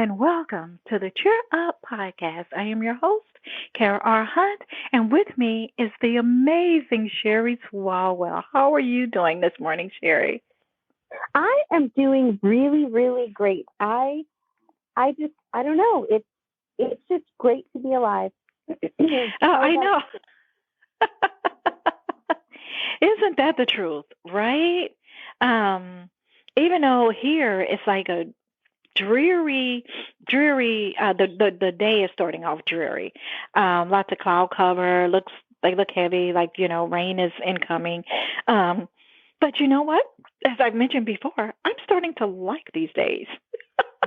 and welcome to the Cheer Up Podcast. I am your host, Kara R. Hunt, and with me is the amazing Sherry Swalwell. How are you doing this morning, Sherry? I am doing really, really great. I don't know. It's just great to be alive. Oh, How I about know. Isn't that the truth, right? Um, Even though here it's like a dreary. The day is starting off dreary. Lots of cloud cover. They look heavy, like rain is incoming. Um, but you know what? As I've mentioned before, I'm starting to like these days.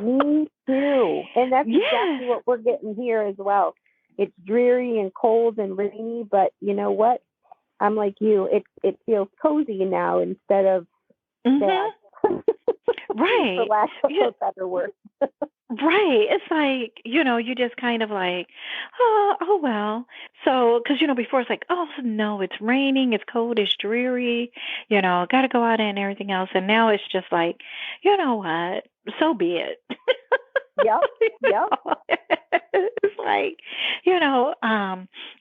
me too? And that's Yes. exactly what we're getting here as well. It's dreary and cold and rainy, but you know what? I'm like you. It feels cozy now instead of Mhm. bad, for Right. lack of Yeah. a better word. Right. It's like, you just kind of like, oh well. So, because, before it's like, oh no, it's raining, it's cold, it's dreary, got to go out and everything else. And now it's just like, you know what? So be it. Yep. You Yep. know? It's like,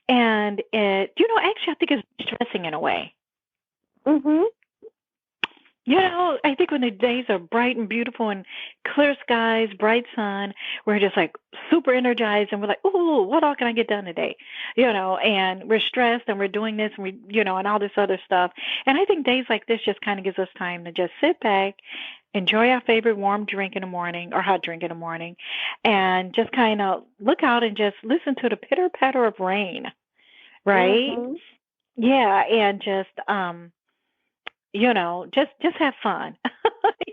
and actually, I think it's stressing in a way. Mhm. I think when the days are bright and beautiful and clear skies, bright sun, we're just like super energized and we're like, "Ooh, what all can I get done today?" And we're stressed and we're doing this and and all this other stuff. And I think days like this just kind of gives us time to just sit back, enjoy our favorite warm drink in the morning or hot drink in the morning, and just kind of look out and just listen to the pitter patter of rain, right? Mhm. Yeah, and just have fun,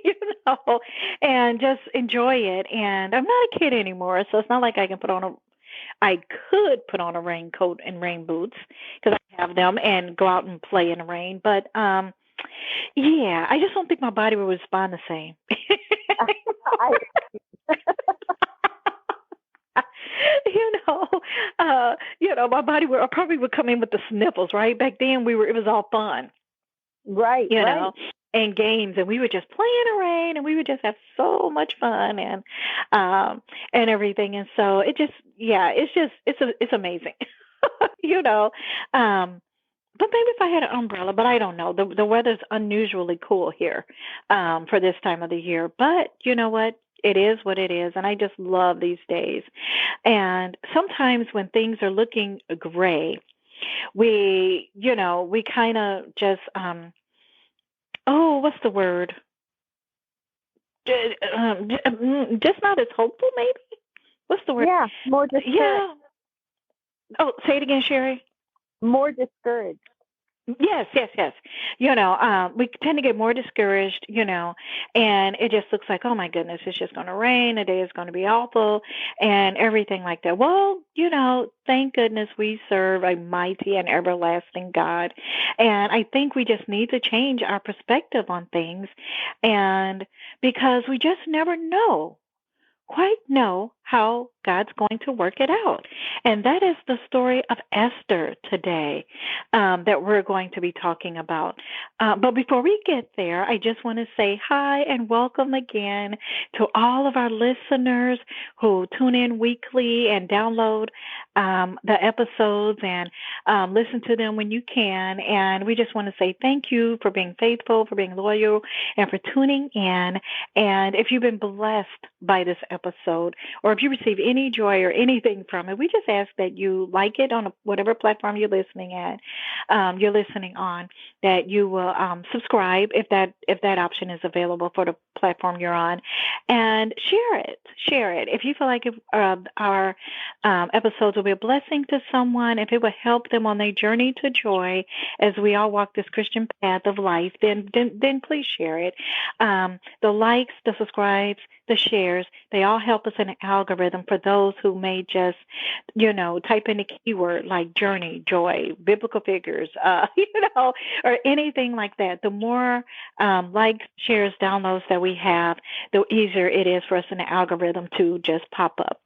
you know, and just enjoy it. And I'm not a kid anymore, so it's not like I could put on a raincoat and rain boots because I have them and go out and play in the rain. But yeah, I just don't think my body would respond the same. I you know, my body would I probably would come in with the sniffles. Right back then, it was all fun. right, you right. know, and games, and we would just play in the rain, and we would just have so much fun, and everything. And so yeah, it's amazing, you know. Um, but maybe if I had an umbrella, but I don't know. The weather's unusually cool here, for this time of the year. But you know what? It is what it is, and I just love these days. And sometimes when things are looking gray, we kind of just oh, what's the word? Just not as hopeful, maybe. What's the word? Yeah, more discouraged. Yeah. Oh, say it again, Sherry. More discouraged. Yes, yes, yes. We tend to get more discouraged, and it just looks like, oh my goodness, it's just going to rain. The day is going to be awful, and everything like that. Well, thank goodness we serve a mighty and everlasting God, and I think we just need to change our perspective on things, and because we just never quite know how God's going to work it out. And that is the story of Esther today, that we're going to be talking about. But before we get there, I just want to say hi and welcome again to all of our listeners who tune in weekly and download the episodes and listen to them when you can. And we just want to say thank you for being faithful, for being loyal, and for tuning in. And if you've been blessed by this episode, or if you receive any joy or anything from it, we just ask that you like it on whatever platform you're listening on, that you will subscribe if that option is available for the platform you're on, and share it. If you feel like our episodes will be a blessing to someone, if it will help them on their journey to joy as we all walk this Christian path of life, then please share it. The likes, the subscribes, the shares, they all help us in the algorithm for those who may just, type in a keyword like journey, joy, biblical figures, or anything like that. The more likes, shares, downloads that we have, the easier it is for us in the algorithm to just pop up.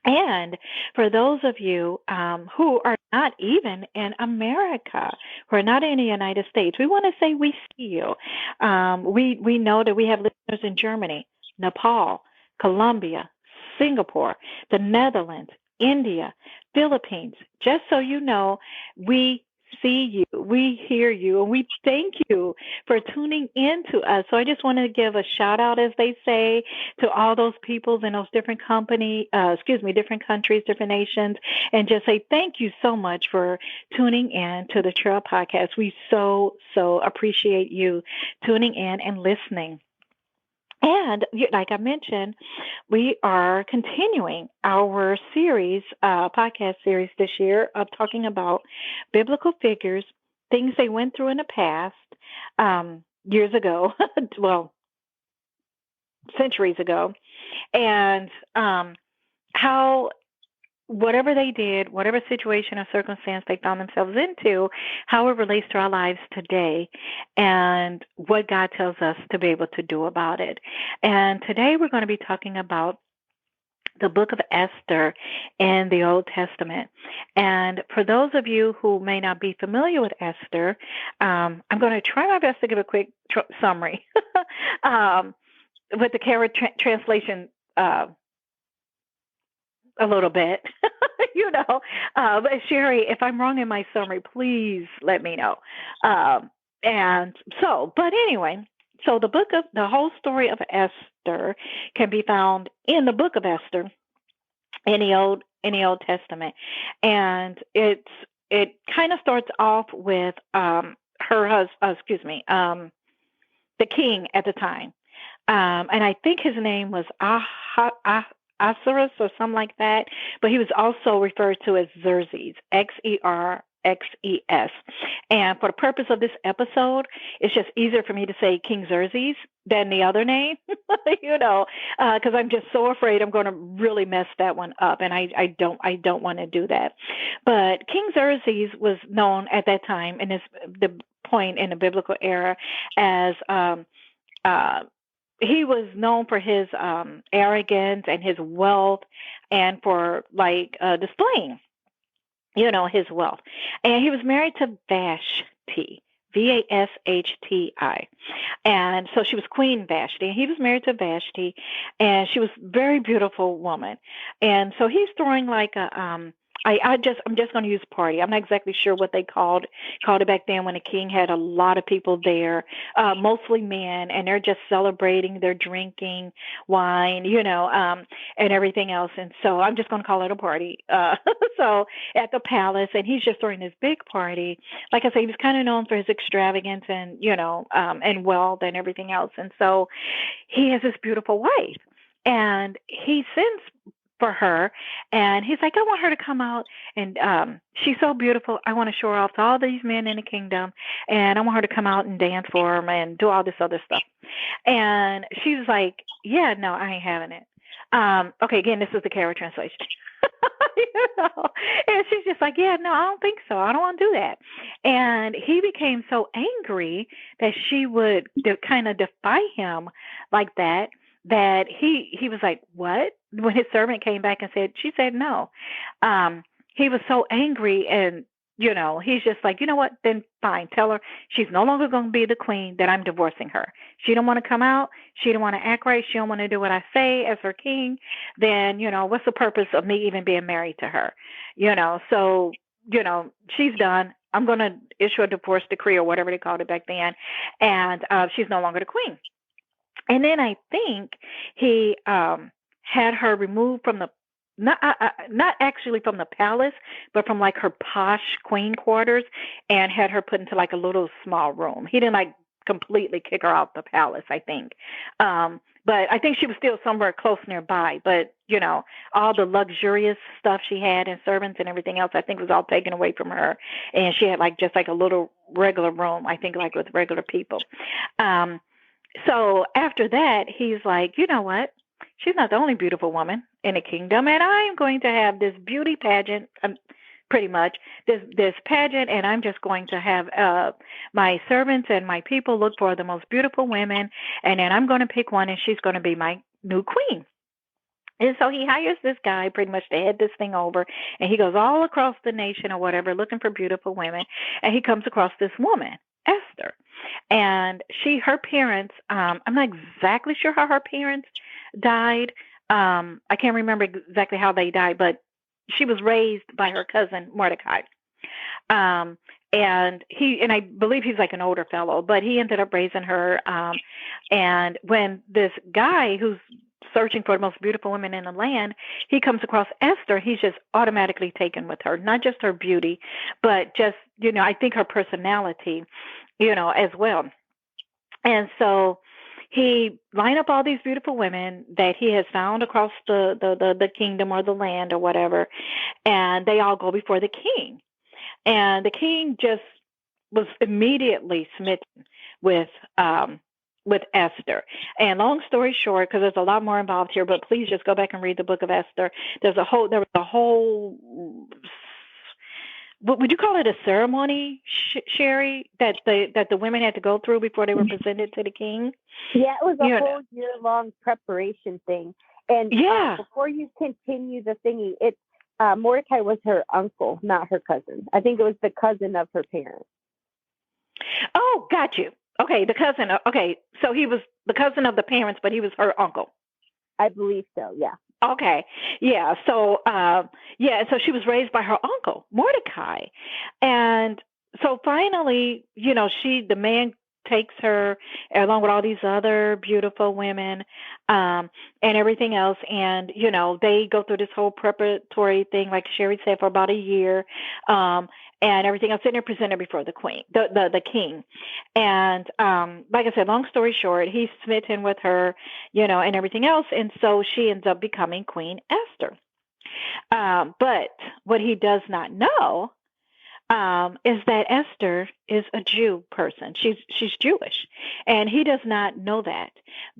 And for those of you who are not even in America, who are not in the United States, we want to say we see you. We know that we have listeners in Germany, Nepal, Colombia, Singapore, the Netherlands, India, Philippines. Just so you know, we see you, we hear you, and we thank you for tuning in to us. So I just want to give a shout out, as they say, to all those peoples in those different different countries, different nations, and just say thank you so much for tuning in to the Trail Podcast. We so appreciate you tuning in and listening. And like I mentioned, we are continuing our series, podcast series this year of talking about biblical figures, things they went through in the past, years ago, well, centuries ago, and how whatever they did, whatever situation or circumstance they found themselves into, how it relates to our lives today and what God tells us to be able to do about it. And today we're going to be talking about the book of Esther in the Old Testament. And for those of you who may not be familiar with Esther, I'm going to try my best to give a quick summary with the Kara translation a little bit, but Sherry, if I'm wrong in my summary, please let me know. But anyway, so the whole story of Esther can be found in the book of Esther in the Old Testament, and it kind of starts off with her husband, the king at the time, and I think his name was Ahasuerus or something like that, but he was also referred to as Xerxes, Xerxes. And for the purpose of this episode, it's just easier for me to say King Xerxes than the other name, because I'm just so afraid I'm going to really mess that one up, and I don't want to do that. But King Xerxes was known at that time, in the point in the biblical era, as he was known for his arrogance and his wealth, and for displaying, his wealth. And he was married to Vashti, Vashti. And so she was Queen Vashti, and he was married to Vashti, and she was a very beautiful woman. And so he's throwing I'm just going to use party. I'm not exactly sure what they called it back then, when the king had a lot of people there, mostly men, and they're just celebrating, they're drinking wine, and everything else. And so I'm just going to call it a party. So at the palace, and he's just throwing this big party. Like I say, he was kind of known for his extravagance and, and wealth and everything else. And so he has this beautiful wife, and he sends for her, and he's like, I want her to come out, and she's so beautiful. I want to show her off to all these men in the kingdom, and I want her to come out and dance for him and do all this other stuff. And she's like, yeah, no, I ain't having it. Okay, again, this is the Kara translation. And she's just like, yeah, no, I don't think so. I don't want to do that. And he became so angry that she would kind of defy him like that he was like, what? When his servant came back and she said no. He was so angry, and he's just like, you know what? Then fine, tell her she's no longer going to be the queen, that I'm divorcing her. She don't want to come out. She don't want to act right. She don't want to do what I say as her king. Then, what's the purpose of me even being married to her? So, she's done. I'm going to issue a divorce decree, or whatever they called it back then. And she's no longer the queen. And then I think he had her removed from the not actually from the palace, but from her posh queen quarters, and had her put into a little small room. He didn't completely kick her out the palace, I think. But I think she was still somewhere close nearby. But all the luxurious stuff she had, and servants and everything else, I think was all taken away from her, and she had just a little regular room, I think, with regular people. So after that, he's like, you know what? She's not the only beautiful woman in the kingdom, and I'm going to have this beauty pageant, pretty much, this pageant, and I'm just going to have my servants and my people look for the most beautiful women, and then I'm going to pick one, and she's going to be my new queen. And so he hires this guy pretty much to head this thing over, and he goes all across the nation or whatever looking for beautiful women, and he comes across this woman, Esther. And her parents, I'm not exactly sure how her parents died, I can't remember exactly how they died, but she was raised by her cousin Mordecai. Um, and I believe he's like an older fellow, but he ended up raising her. And when this guy who's searching for the most beautiful women in the land, he comes across Esther, he's just automatically taken with her, not just her beauty, but just, I think her personality, as well. And so he lined up all these beautiful women that he has found across the kingdom or the land or whatever, and they all go before the king. And the king just was immediately smitten with with Esther. And long story short, because there's a lot more involved here, but please just go back and read the book of Esther. There was a whole, what would you call it, a ceremony, Sherry, that the women had to go through before they were presented to the king? Yeah, it was a whole year-long preparation thing. And before you continue the thingy, it's Mordecai was her uncle, not her cousin. I think it was the cousin of her parents. Oh, got you. Okay, the cousin. Okay, so he was the cousin of the parents, but he was her uncle. I believe so, yeah. Okay, yeah. So, so she was raised by her uncle, Mordecai. And so finally, the man takes her along with all these other beautiful women, and everything else. And, they go through this whole preparatory thing, like Sherry said, for about a year, and everything else. And they're presented before the queen, the king. And, like I said, long story short, he's smitten with her, and everything else. And so she ends up becoming Queen Esther. But what he does not know is that Esther is a Jew person. She's Jewish, and he does not know that.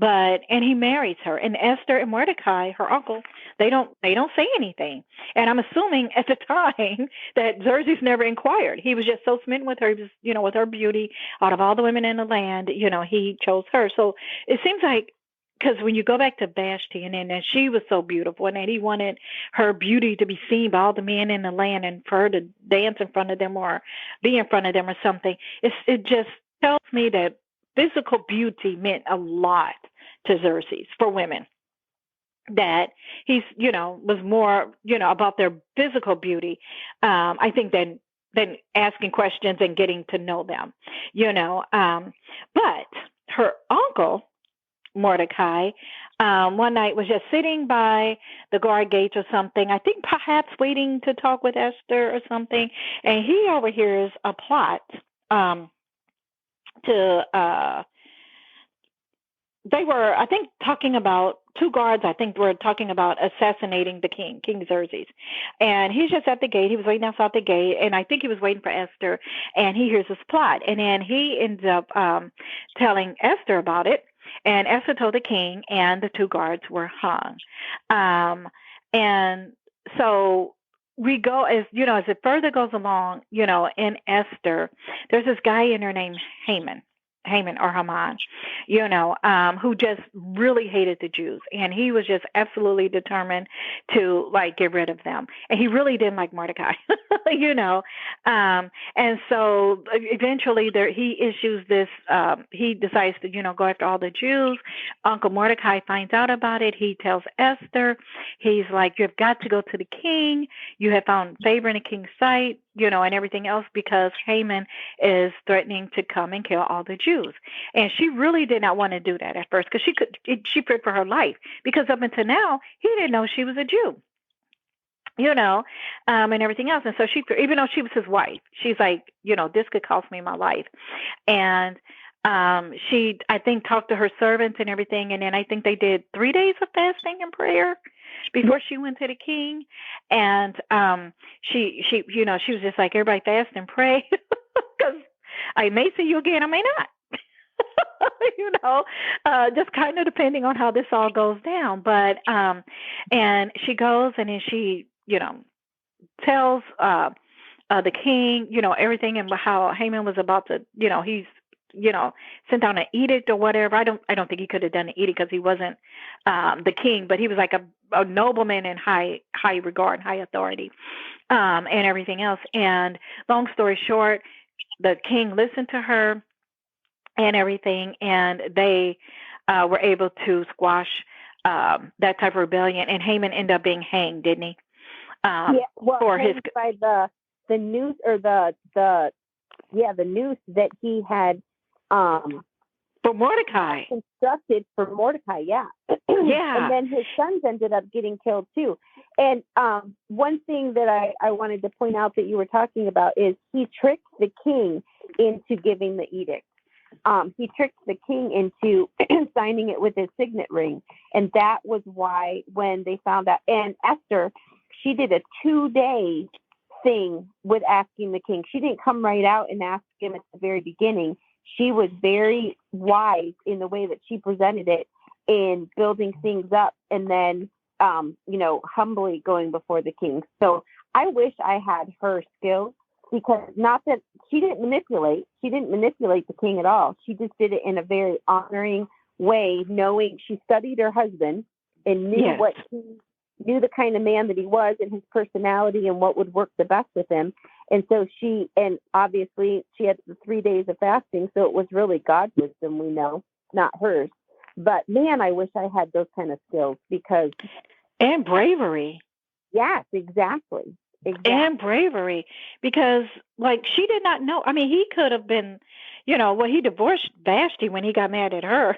And he marries her. And Esther and Mordecai, her uncle, they don't say anything. And I'm assuming at the time that Xerxes never inquired. He was just so smitten with her. He was, with her beauty. Out of all the women in the land, he chose her. So it seems like, because when you go back to Vashti, and she was so beautiful, and he wanted her beauty to be seen by all the men in the land, and for her to dance in front of them or be in front of them or something, it just tells me that physical beauty meant a lot to Xerxes for women. That he's, was more, about their physical beauty, I think, than asking questions and getting to know them, But her uncle, Mordecai, one night was just sitting by the guard gates or something, I think perhaps waiting to talk with Esther or something, and he overhears a plot they were, I think, talking about two guards, I think, were talking about assassinating the king, King Xerxes. And he's just at the gate. He was waiting outside the gate, and I think he was waiting for Esther, and he hears this plot. And then he ends up telling Esther about it, and Esther told the king, and the two guards were hung. And so we go, as it further goes along, in Esther, there's this guy in her named Haman or Haman, who just really hated the Jews. And he was just absolutely determined to get rid of them. And he really didn't like Mordecai, and so eventually he issues this, he decides to, go after all the Jews. Uncle Mordecai finds out about it. He tells Esther, he's like, you've got to go to the king. You have found favor in the king's sight, and everything else, because Haman is threatening to come and kill all the Jews. And she really did not want to do that at first, because she feared for her life, because up until now, he didn't know she was a Jew, and everything else. And so even though she was his wife, she's like, this could cost me my life. And she, I think, talked to her servants and everything. And then I think they did 3 days of fasting and prayer before she went to the king. And she was just like, everybody fast and pray, because I may see you again, I may not. Just kind of depending on how this all goes down. But and she goes, and then she, tells the king, everything, and how Haman was about to, he's, sent down an edict or whatever. I don't think he could have done an edict, because he wasn't the king, but he was like a nobleman in high regard, high authority, and everything else. And long story short, the king listened to her and everything, and they were able to squash that type of rebellion, and Haman ended up being hanged, didn't he? For his by the news or the news that he had for Mordecai. Constructed for Mordecai, yeah. And then his sons ended up getting killed too. And one thing that I wanted to point out that you were talking about is he tricked the king into giving the edict. He tricked the king into signing it with his signet ring. And that was why when they found out, and Esther, she did a 2-day thing with asking the king. She didn't come right out and ask him at the very beginning. She was very wise in the way that she presented it in building things up and then, humbly going before the king. So I wish I had her skills, because not that she didn't manipulate the king at all. She just did it in a very honoring way, knowing she studied her husband and knew what he knew, the kind of man that he was and his personality and what would work the best with him. And so and obviously she had the 3 days of fasting. So it was really God's wisdom, we know, not hers. But man, I wish I had those kind of skills and bravery. Yes, exactly. And bravery, because she did not know. I mean, he could have been, he divorced Vashti when he got mad at her.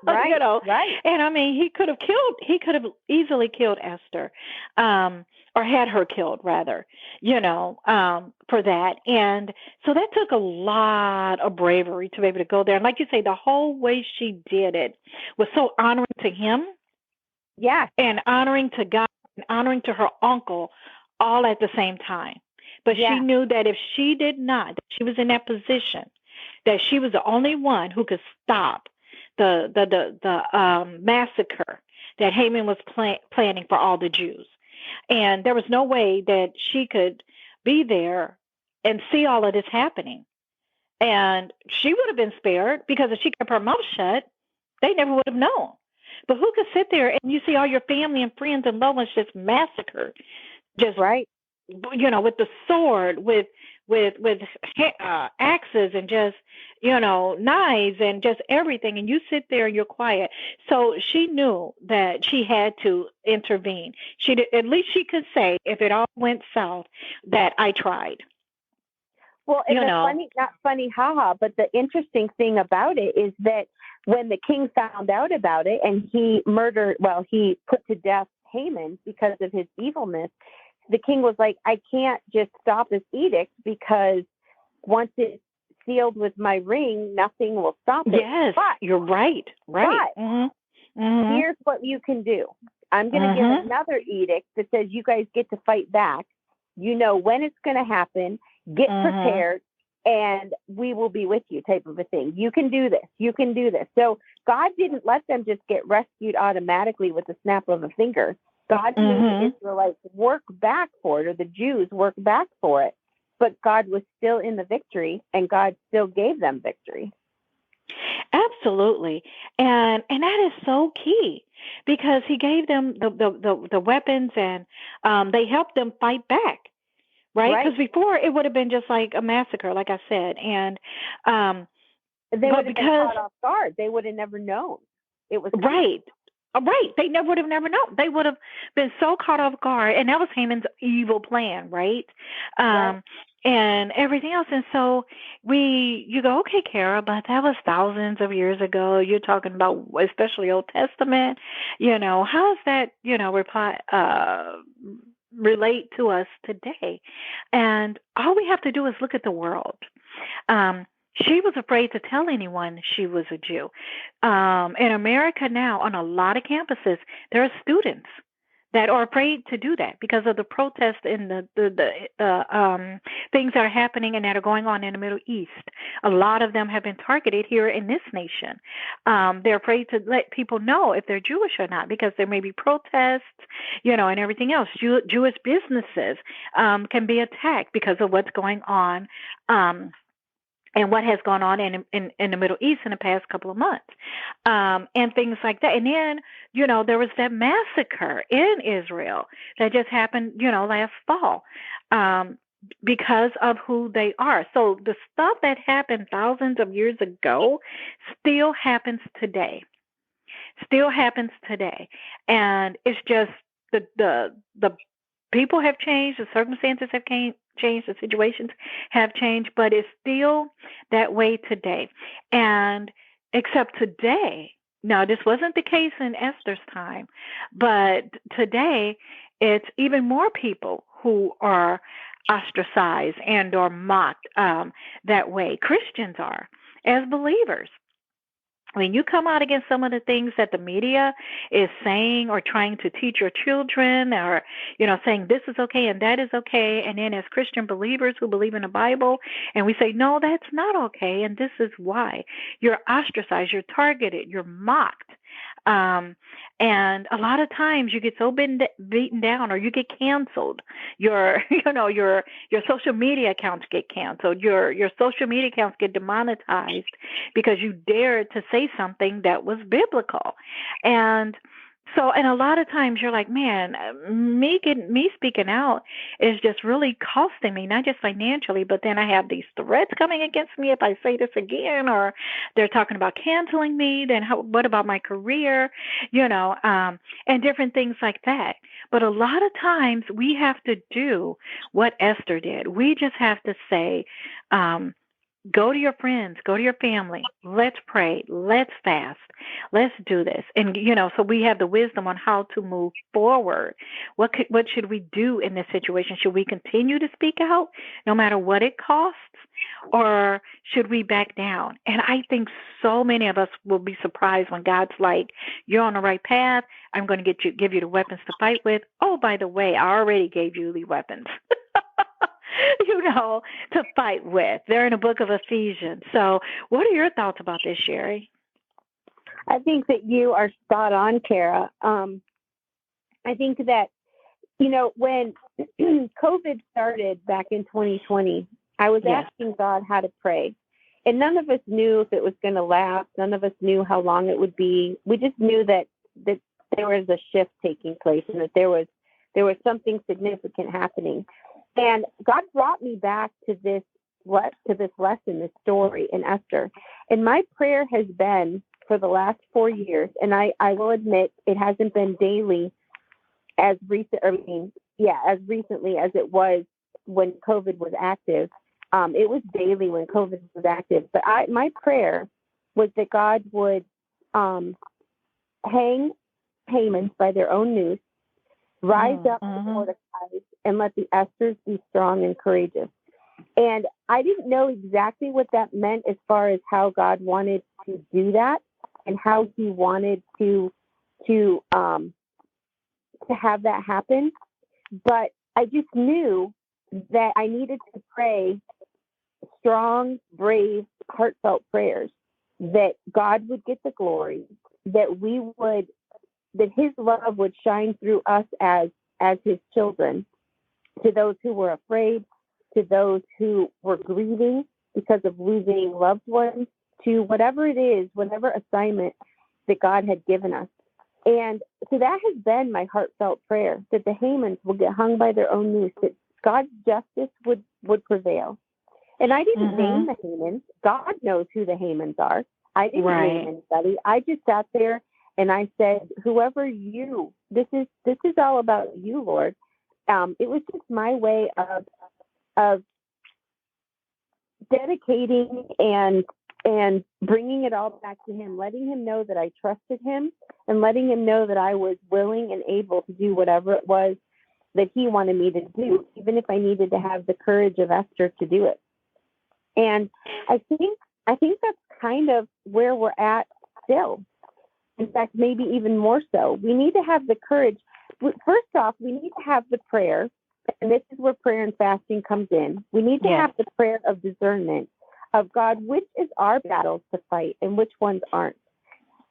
Right. Right. And I mean, he could have easily killed Esther, or had her killed rather, for that. And so that took a lot of bravery to be able to go there. And like you say, the whole way she did it was so honoring to him. Yeah. And honoring to God and honoring to her uncle all at the same time. But she knew that if she did not, she was in that position, that she was the only one who could stop the massacre that Haman was planning for all the Jews. And there was no way that she could be there and see all of this happening. And she would have been spared, because if she kept her mouth shut, they never would have known. But who could sit there and you see all your family and friends and loved ones just massacred, just right, with the sword, with axes and just knives and just everything, and you sit there and you're quiet. So she knew that she had to intervene. At least she could say, if it all went south, that I tried. Well, and not funny, haha, but the interesting thing about it is that when the king found out about it and he put to death Haman because of his evilness, the king was like, I can't just stop this edict, because once it's sealed with my ring, nothing will stop it. Yes, but you're right. Right. But here's what you can do. I'm going to give another edict that says you guys get to fight back. You know when it's going to happen. Get prepared, and we will be with you, type of a thing. You can do this. You can do this. So God didn't let them just get rescued automatically with the snap of a finger. God made the Israelites work back for it, or the Jews work back for it. But God was still in the victory, and God still gave them victory. Absolutely. And that is so key, because he gave them the weapons, and they helped them fight back. Right? Because before it would have been just like a massacre, like I said. And they would have been caught off guard. They would have never known. It was right. Right. They would have never known. They would have been so caught off guard. And that was Haman's evil plan, right? And everything else. And so you go, okay, Kara, but that was thousands of years ago. You're talking about, especially Old Testament. How is that, relate to us today? And all we have to do is look at the world. She was afraid to tell anyone she was a Jew. In America now, on a lot of campuses, there are students that are afraid to do that because of the protests and the things that are happening and that are going on in the Middle East. A lot of them have been targeted here in this nation. They're afraid to let people know if they're Jewish or not, because there may be protests, and everything else. Jewish businesses can be attacked because of what's going on. And what has gone on in the Middle East in the past couple of months, and things like that. And then, there was that massacre in Israel that just happened, last fall, because of who they are. So the stuff that happened thousands of years ago still happens today. still happens today. And it's just the people have changed, the circumstances have changed, the situations have changed, but it's still that way today. And except today, now this wasn't the case in Esther's time, but today it's even more people who are ostracized and or mocked that way. Christians are, as believers. When you come out against some of the things that the media is saying or trying to teach your children, or saying this is okay and that is okay, and then as Christian believers who believe in the Bible, and we say no, that's not okay, and this is why, you're ostracized, you're targeted, you're mocked. And a lot of times you get so beaten down, or you get canceled. Your social media accounts get canceled. Your social media accounts get demonetized because you dared to say something that was biblical. And a lot of times you're like, man, me speaking out is just really costing me, not just financially, but then I have these threats coming against me if I say this again, or they're talking about canceling me. Then what about my career? And different things like that. But a lot of times we have to do what Esther did. We just have to say, go to your friends, go to your family. Let's pray. Let's fast. Let's do this. And, so we have the wisdom on how to move forward. What should we do in this situation? Should we continue to speak out no matter what it costs? Or should we back down? And I think so many of us will be surprised when God's like, you're on the right path. I'm going to give you the weapons to fight with. Oh, by the way, I already gave you the weapons. To fight with. They're in the book of Ephesians. So what are your thoughts about this, Sherry? I think that you are spot on, Kara. I think that, when COVID started back in 2020, I was asking God how to pray. And none of us knew if it was going to last. None of us knew how long it would be. We just knew that there was a shift taking place and that there was something significant happening. And God brought me back to this lesson, this story in Esther. And my prayer has been for the last 4 years, and I will admit it hasn't been daily as recently as it was when COVID was active. It was daily when COVID was active. But my prayer was that God would hang Hamans by their own noose, rise up the Mordecais, and let the Esthers be strong and courageous. And I didn't know exactly what that meant as far as how God wanted to do that and how he wanted to have that happen. But I just knew that I needed to pray strong, brave, heartfelt prayers, that God would get the glory, that his love would shine through us as his children, to those who were afraid, to those who were grieving because of losing loved ones, to whatever it is, whatever assignment that God had given us. And so that has been my heartfelt prayer, that the Hamans will get hung by their own noose, that God's justice would prevail. And I didn't name the Hamans. God knows who the Hamans are. I didn't name anybody. I just sat there and I said, whoever this is all about you, Lord. It was just my way of dedicating and bringing it all back to him, letting him know that I trusted him and letting him know that I was willing and able to do whatever it was that he wanted me to do, even if I needed to have the courage of Esther to do it. And I think that's kind of where we're at still. In fact, maybe even more so. We need to have the courage. First off, we need to have the prayer, and this is where prayer and fasting comes in. We need to have the prayer of discernment of God, which is our battles to fight and which ones aren't.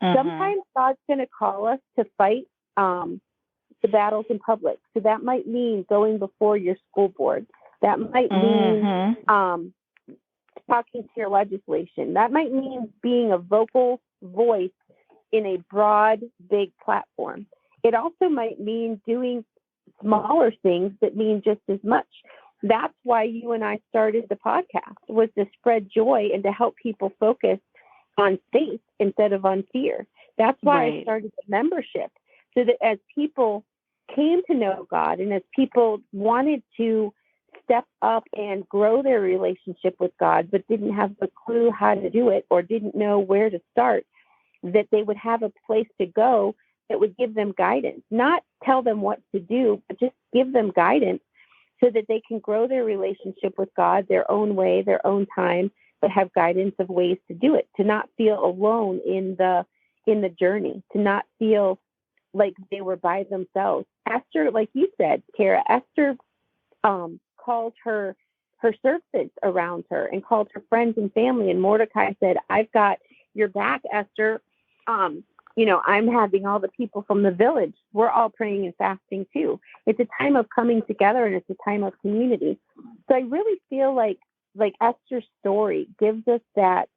Sometimes God's going to call us to fight the battles in public. So that might mean going before your school board. That might mean talking to your legislation. That might mean being a vocal voice in a broad, big platform. It also might mean doing smaller things that mean just as much. That's why you and I started the podcast, was to spread joy and to help people focus on faith instead of on fear. That's why I started the membership, so that as people came to know God and as people wanted to step up and grow their relationship with God, but didn't have the clue how to do it or didn't know where to start, that they would have a place to go that would give them guidance, not tell them what to do, but just give them guidance so that they can grow their relationship with God their own way, their own time, but have guidance of ways to do it, to not feel alone in the journey, to not feel like they were by themselves. Esther, like you said, Kara, Esther called her servants around her and called her friends and family. And Mordecai said, I've got your back, Esther. I'm having all the people from the village. We're all praying and fasting too. It's a time of coming together and it's a time of community. So I really feel like Esther's story gives us that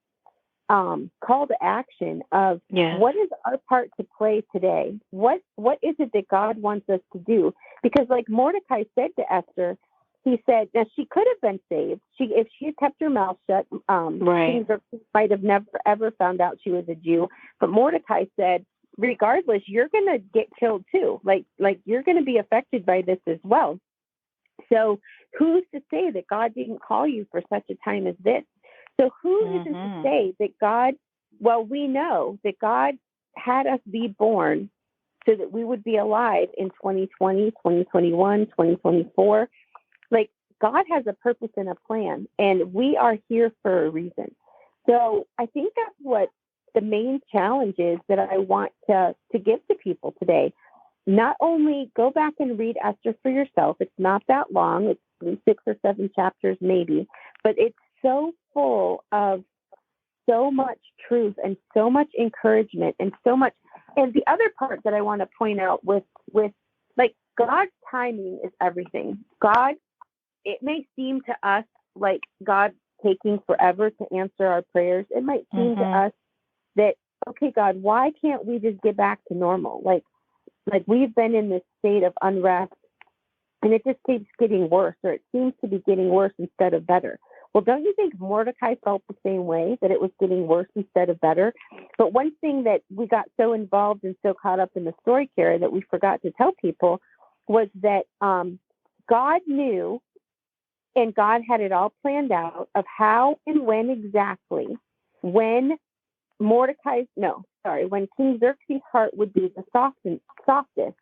call to action of what is our part to play today? What is it that God wants us to do? Because like Mordecai said to Esther, he said, now she could have been saved. If she had kept her mouth shut, King Xerxes might have never, ever found out she was a Jew. But Mordecai said, regardless, you're going to get killed too. Like you're going to be affected by this as well. So who's to say that God didn't call you for such a time as this? So who is to say that God, we know that God had us be born so that we would be alive in 2020, 2021, 2024. Like God has a purpose and a plan, and we are here for a reason. So I think that's what the main challenge is that I want to give to people today. Not only go back and read Esther for yourself. It's not that long. It's 6 or 7 chapters maybe, but it's so full of so much truth and so much encouragement and so much. And the other part that I want to point out with like God's timing is everything. God, it may seem to us like God taking forever to answer our prayers. It might seem to us that, okay, God, why can't we just get back to normal? Like we've been in this state of unrest and it just keeps getting worse, or it seems to be getting worse instead of better. Well, don't you think Mordecai felt the same way, that it was getting worse instead of better? But one thing that we got so involved and so caught up in the story, Kara, that we forgot to tell people was that God knew, and God had it all planned out of how and when exactly, when when King Xerxes' heart would be the softest,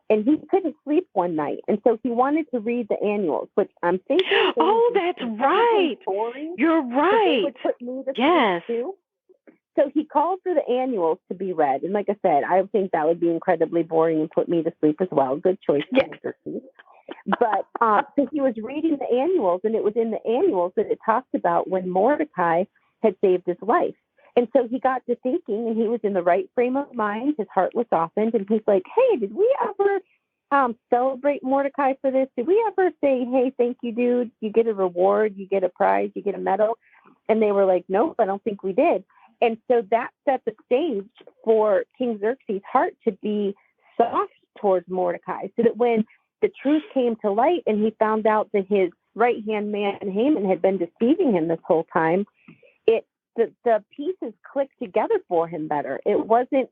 and he couldn't sleep one night. And so he wanted to read the annuals, which I'm thinking. Oh, that's right. You're right. Would put me to sleep too. So he called for the annuals to be read. And like I said, I think that would be incredibly boring and put me to sleep as well. Good choice, King Xerxes. But so he was reading the annuals, and it was in the annuals that it talked about when Mordecai had saved his life. And so he got to thinking, and he was in the right frame of mind. His heart was softened, and he's like, hey, did we ever celebrate Mordecai for this? Did we ever say, hey, thank you, dude, you get a reward, you get a prize, you get a medal? And they were like, nope, I don't think we did. And so that set the stage for King Xerxes' heart to be soft towards Mordecai, so that when the truth came to light and he found out that his right-hand man, Haman, had been deceiving him this whole time, the pieces clicked together for him better. It wasn't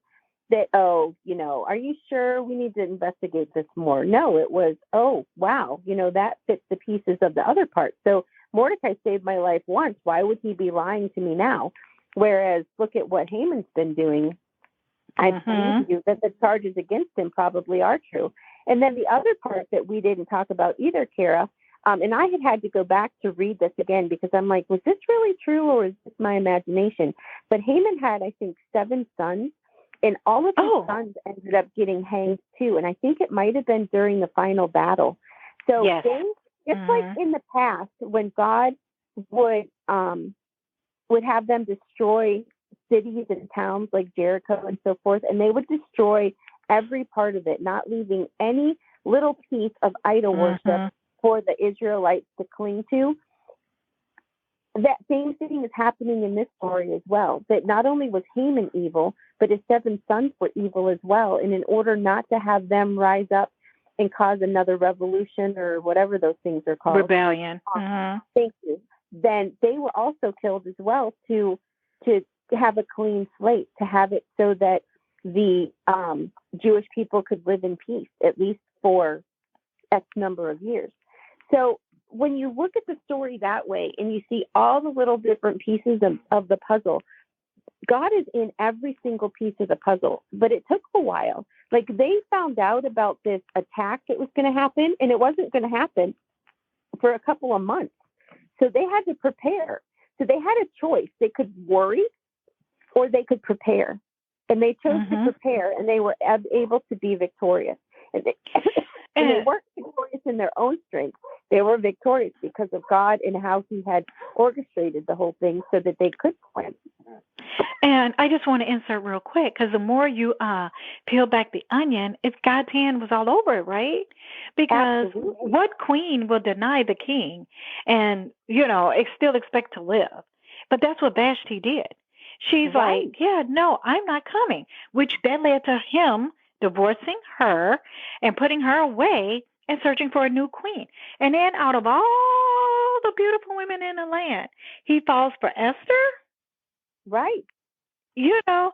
that, are you sure we need to investigate this more? No, it was, oh, wow, that fits the pieces of the other part. So Mordecai saved my life once. Why would he be lying to me now? Whereas look at what Haman's been doing. I believe you that the charges against him probably are true. And then the other part that we didn't talk about either, Kara, and I had to go back to read this again because I'm like, was this really true or is this my imagination? But Haman had, I think, 7 sons, and all of his sons ended up getting hanged too. And I think it might have been during the final battle. So it's like in the past when God would have them destroy cities and towns like Jericho and so forth, and they would destroy every part of it, not leaving any little piece of idol worship for the Israelites to cling to. That same thing is happening in this story as well, that not only was Haman evil, but his 7 sons were evil as well. And in order not to have them rise up and cause another revolution or whatever those things are called. Rebellion. Thank you. Then they were also killed as well to have a clean slate, to have it so that the Jewish people could live in peace, at least for X number of years. So when you look at the story that way and you see all the little different pieces of the puzzle, God is in every single piece of the puzzle, but it took a while. Like, they found out about this attack that was going to happen, and it wasn't going to happen for a couple of months. So they had to prepare. So they had a choice. They could worry or they could prepare. And they chose to prepare, and they were able to be victorious. And they weren't victorious in their own strength. They were victorious because of God and how he had orchestrated the whole thing so that they could win. And I just want to insert real quick, because the more you peel back the onion, it's God's hand was all over it, right? Because what queen will deny the king and, still expect to live? But that's what Vashti did. She's like, yeah, no, I'm not coming, which then led to him divorcing her and putting her away and searching for a new queen. And then out of all the beautiful women in the land, he falls for Esther. Right. He falls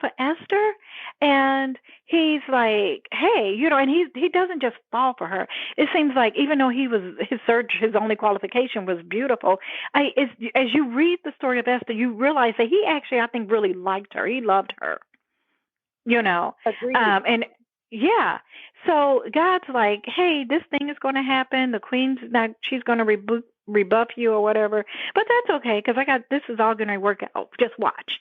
for Esther, and he's like, hey, and he doesn't just fall for her. It seems like even though his only qualification was beautiful, as you read the story of Esther, you realize that he actually, I think, really liked her. He loved her, Agreed. And yeah. So God's like, hey, this thing is going to happen. The queen's not, she's going to rebuff you or whatever. But that's okay, because this is all going to work out. Just watch.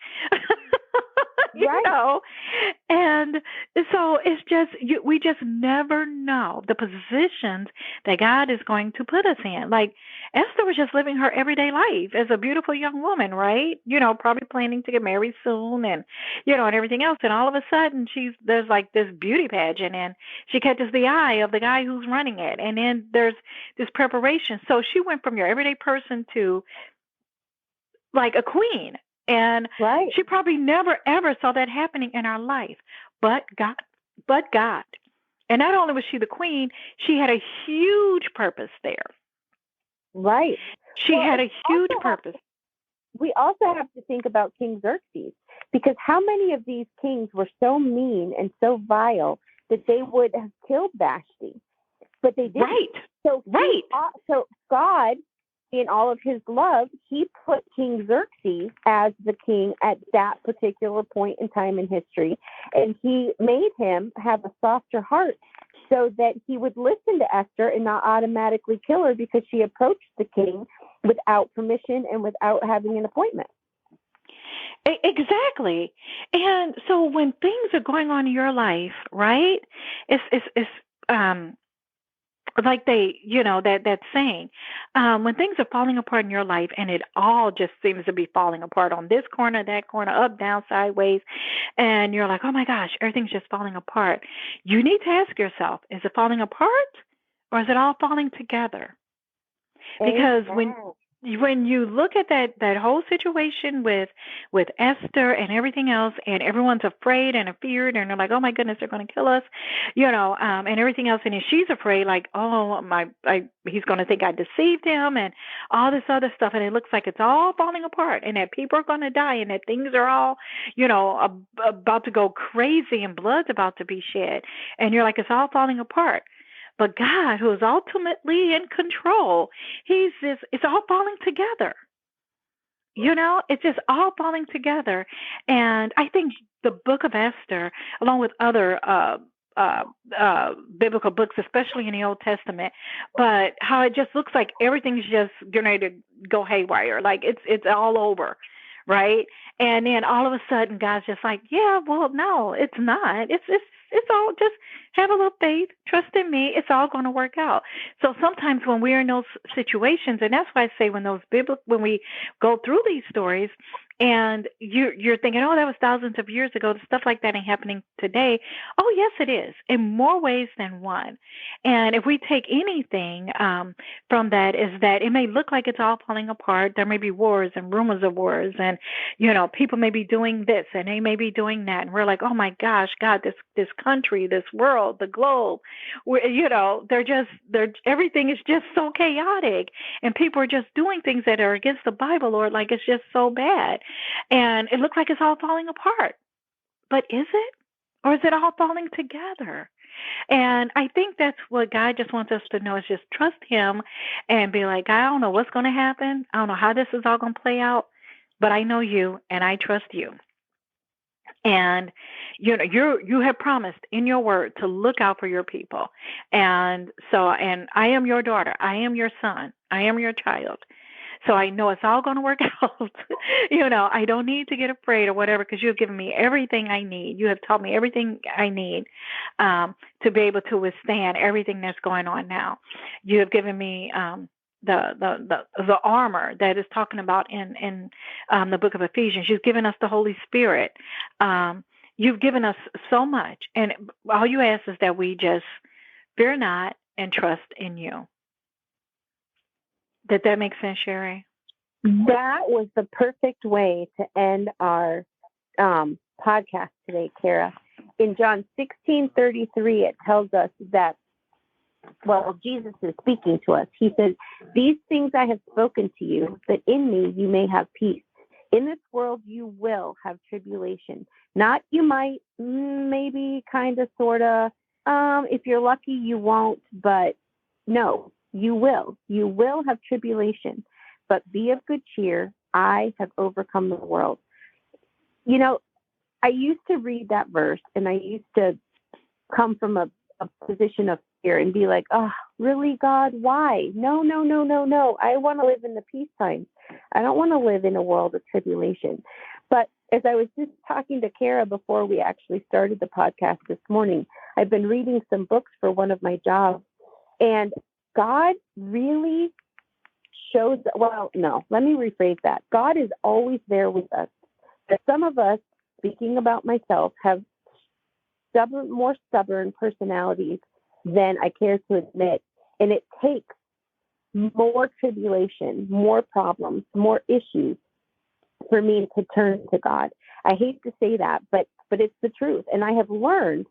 And so it's just, we just never know the positions that God is going to put us in. Like, Esther was just living her everyday life as a beautiful young woman, right? Probably planning to get married soon and, and everything else. And all of a sudden there's like this beauty pageant, and she catches the eye of the guy who's running it. And then there's this preparation. So she went from your everyday person to like a queen. And she probably never, ever saw that happening in her life. But God. And not only was she the queen, she had a huge purpose there. Right. She had a huge purpose. We also have to think about King Xerxes, because how many of these kings were so mean and so vile that they would have killed Vashti, but they didn't. Right. So God, in all of his love, he put King Xerxes as the king at that particular point in time in history, and he made him have a softer heart so that he would listen to Esther and not automatically kill her because she approached the king without permission and without having an appointment. Exactly. And so when things are going on in your life, right, it's like that saying, when things are falling apart in your life, and it all just seems to be falling apart on this corner, that corner, up, down, sideways, and you're like, oh my gosh, everything's just falling apart. You need to ask yourself, is it falling apart or is it all falling together? Because when you look at that whole situation with Esther and everything else, and everyone's afraid and feared, and they're like, oh my goodness, they're going to kill us, and everything else, and then she's afraid, like, oh he's going to think I deceived him, and all this other stuff, and it looks like it's all falling apart, and that people are going to die, and that things are all, about to go crazy, and blood's about to be shed, and you're like, it's all falling apart. But God, who is ultimately in control, it's all falling together. It's just all falling together. And I think the book of Esther, along with other biblical books, especially in the Old Testament, but how it just looks like everything's just getting ready to go haywire. Like it's all over. Right. And then all of a sudden, God's just like, yeah, well, no, it's not. It's all just have a little faith, trust in me. It's all going to work out. So sometimes when we're in those situations, and that's why I say when we go through these stories, and you're thinking, oh, that was thousands of years ago. Stuff like that ain't happening today. Oh, yes, it is, in more ways than one. And if we take anything from that, is that it may look like it's all falling apart. There may be wars and rumors of wars, and people may be doing this and they may be doing that, and we're like, oh my gosh, God, this country, this world, the globe, everything is just so chaotic, and people are just doing things that are against the Bible, or like it's just so bad. And it looks like it's all falling apart. But is it? Or is it all falling together? And I think that's what God just wants us to know is just trust him and be like, I don't know what's going to happen. I don't know how this is all going to play out, but I know you and I trust you. And you have promised in your word to look out for your people. And I am your daughter. I am your son. I am your child. So I know it's all going to work out. I don't need to get afraid or whatever because you have given me everything I need. You have taught me everything I need to be able to withstand everything that's going on now. You have given me the armor that is talking about in the book of Ephesians. You've given us the Holy Spirit. You've given us so much, and all you ask is that we just fear not and trust in you. Did that make sense, Sherry? That was the perfect way to end our podcast today, Kara. In John 16:33, it tells us that, Jesus is speaking to us. He says, these things I have spoken to you, that in me you may have peace. In this world you will have tribulation. Not you might, maybe, kind of, sort of. If you're lucky, you won't, but no, you will. You will have tribulation. But be of good cheer. I have overcome the world. I used to read that verse, and I used to come from a position of fear and be like, oh, really, God? Why? No. I want to live in the peace times. I don't want to live in a world of tribulation. But as I was just talking to Kara before we actually started the podcast this morning, I've been reading some books for one of my jobs, and God really shows, let me rephrase that. God is always there with us. But some of us, speaking about myself, have more stubborn personalities than I care to admit. And it takes more tribulation, more problems, more issues for me to turn to God. I hate to say that, but it's the truth. And I have learned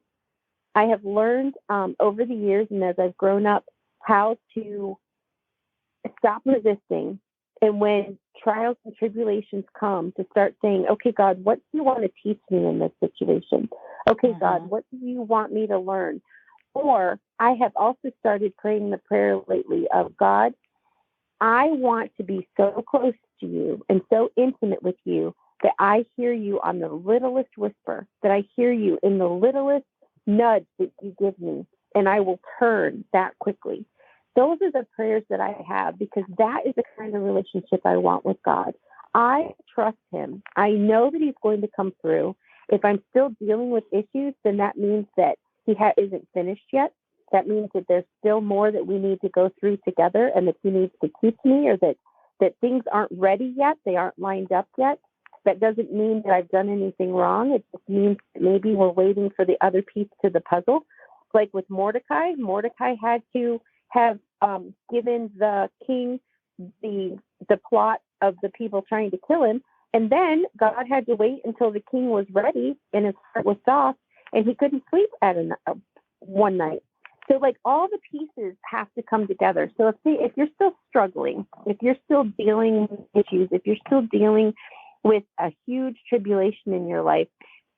over the years and as I've grown up how to stop resisting. And when trials and tribulations come, to start saying, okay, God, what do you want to teach me in this situation? Okay, God, what do you want me to learn? Or I have also started praying the prayer lately of, God, I want to be so close to you and so intimate with you that I hear you on the littlest whisper, that I hear you in the littlest nudge that you give me, and I will turn that quickly. Those are the prayers that I have, because that is the kind of relationship I want with God. I trust him. I know that he's going to come through. If I'm still dealing with issues, then that means that he isn't finished yet. That means that there's still more that we need to go through together, and that he needs to teach me, or that things aren't ready yet. They aren't lined up yet. That doesn't mean that I've done anything wrong. It just means that maybe we're waiting for the other piece to the puzzle. Like with Mordecai had to have given the king the plot of the people trying to kill him. And then God had to wait until the king was ready and his heart was soft and he couldn't sleep at one night. So like all the pieces have to come together. So if you're still struggling, if you're still dealing with issues, if you're still dealing with a huge tribulation in your life,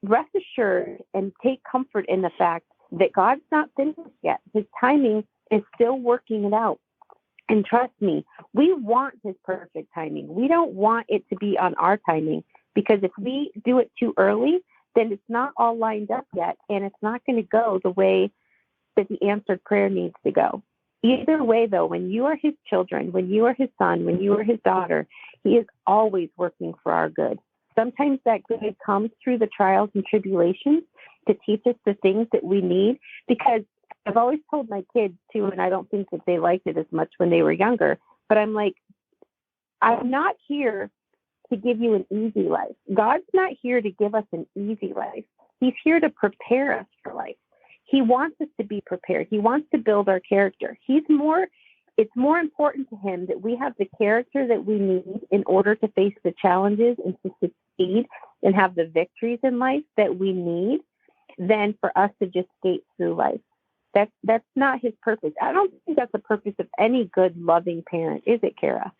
rest assured and take comfort in the fact that God's not finished yet. His timing is still working it out. And trust me, we want his perfect timing. We don't want it to be on our timing, because if we do it too early, then it's not all lined up yet, and it's not going to go the way that the answered prayer needs to go. Either way, though, when you are his children, when you are his son, when you are his daughter, he is always working for our good. Sometimes that good comes through the trials and tribulations to teach us the things that we need, because I've always told my kids too, and I don't think that they liked it as much when they were younger, but I'm like, I'm not here to give you an easy life. God's not here to give us an easy life. He's here to prepare us for life. He wants us to be prepared. He wants to build our character. It's more important to him that we have the character that we need in order to face the challenges and to succeed and have the victories in life that we need than for us to just skate through life. That's not his purpose. I don't think that's the purpose of any good, loving parent, is it, Kara?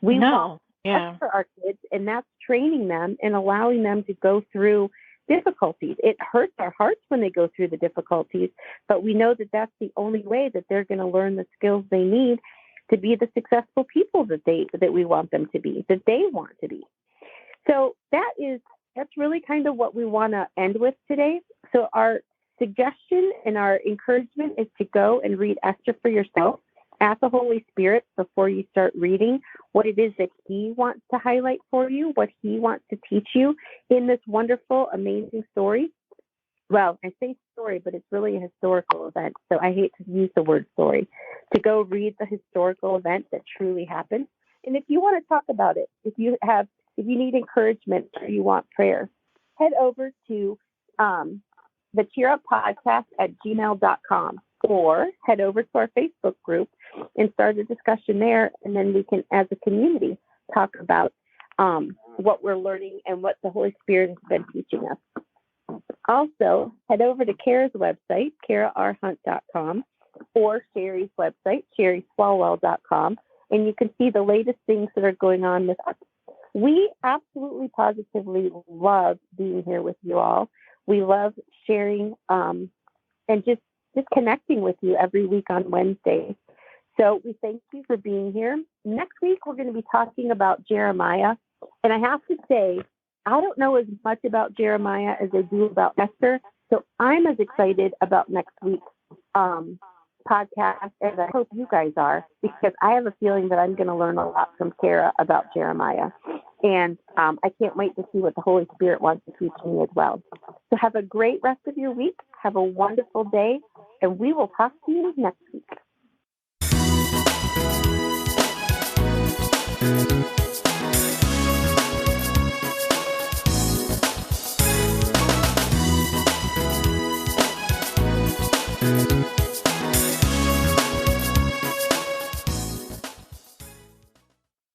We want best for our kids, and that's training them and allowing them to go through difficulties. It hurts our hearts when they go through the difficulties, but we know that that's the only way that they're going to learn the skills they need to be the successful people that we want them to be, that they want to be. So that's really kind of what we want to end with today. So our suggestion and our encouragement is to go and read Esther for yourself. Ask the Holy Spirit before you start reading what it is that He wants to highlight for you, what He wants to teach you in this wonderful, amazing story. Well, I say story, but it's really a historical event, so I hate to use the word story. To go read the historical event that truly happened. And if you want to talk about it, if you need encouragement or you want prayer, head over to the Cheer Up Podcast at gmail.com, or head over to our Facebook group and start a discussion there. And then we can, as a community, talk about what we're learning and what the Holy Spirit has been teaching us. Also, head over to Kara's website, kararhunt.com, or Sherry's website, sherryswalwell.com, and you can see the latest things that are going on with us. We absolutely positively love being here with you all. We love sharing and just connecting with you every week on Wednesdays. So we thank you for being here. Next week, we're going to be talking about Jeremiah. And I have to say, I don't know as much about Jeremiah as I do about Esther. So I'm as excited about next week's podcast as I hope you guys are, because I have a feeling that I'm going to learn a lot from Kara about Jeremiah. And I can't wait to see what the Holy Spirit wants to teach me as well. So have a great rest of your week. Have a wonderful day. And we will talk to you next week. Thank you.